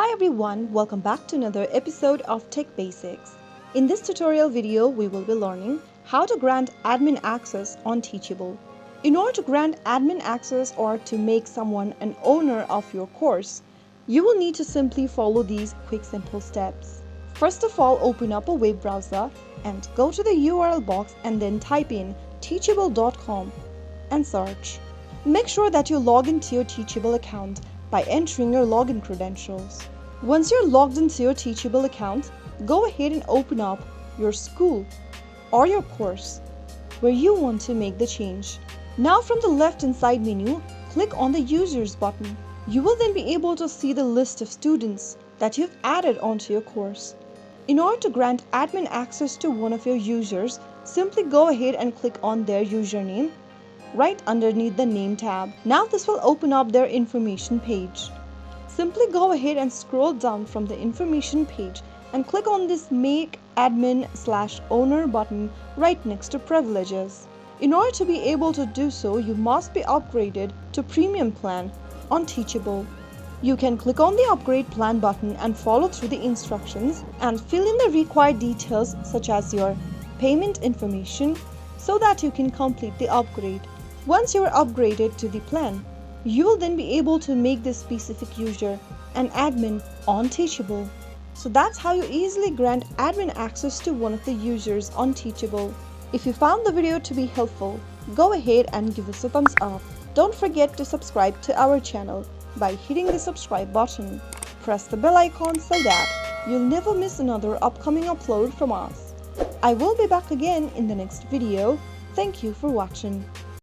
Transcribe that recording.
Hi everyone, welcome back to another episode of Tech Basics. In this tutorial video, we will be learning how to grant admin access on Teachable. In order to grant admin access or to make someone an owner of your course, you will need to simply follow these quick simple steps. First of all, open up a web browser and go to the URL box and then type in teachable.com and search. Make sure that you log into your Teachable account by entering your login credentials. Once you're logged into your Teachable account, go ahead and open up your school or your course where you want to make the change. Now from the left inside menu, click on the Users button. You will then be able to see the list of students that you've added onto your course. In order to grant admin access to one of your users, simply go ahead and click on their username right underneath the Name tab. Now this will open up their information page. Simply go ahead and scroll down from the information page and click on this Make Admin/Owner button right next to Privileges. In order to be able to do so, you must be upgraded to Premium plan on Teachable. You can click on the Upgrade Plan button and follow through the instructions and fill in the required details such as your payment information so that you can complete the upgrade. Once you are upgraded to the plan, you will then be able to make this specific user an admin on Teachable. So that's how you easily grant admin access to one of the users on Teachable. If you found the video to be helpful, go ahead and give us a thumbs up. Don't forget to subscribe to our channel by hitting the subscribe button. Press the bell icon so that you'll never miss another upcoming upload from us. I will be back again in the next video. Thank you for watching.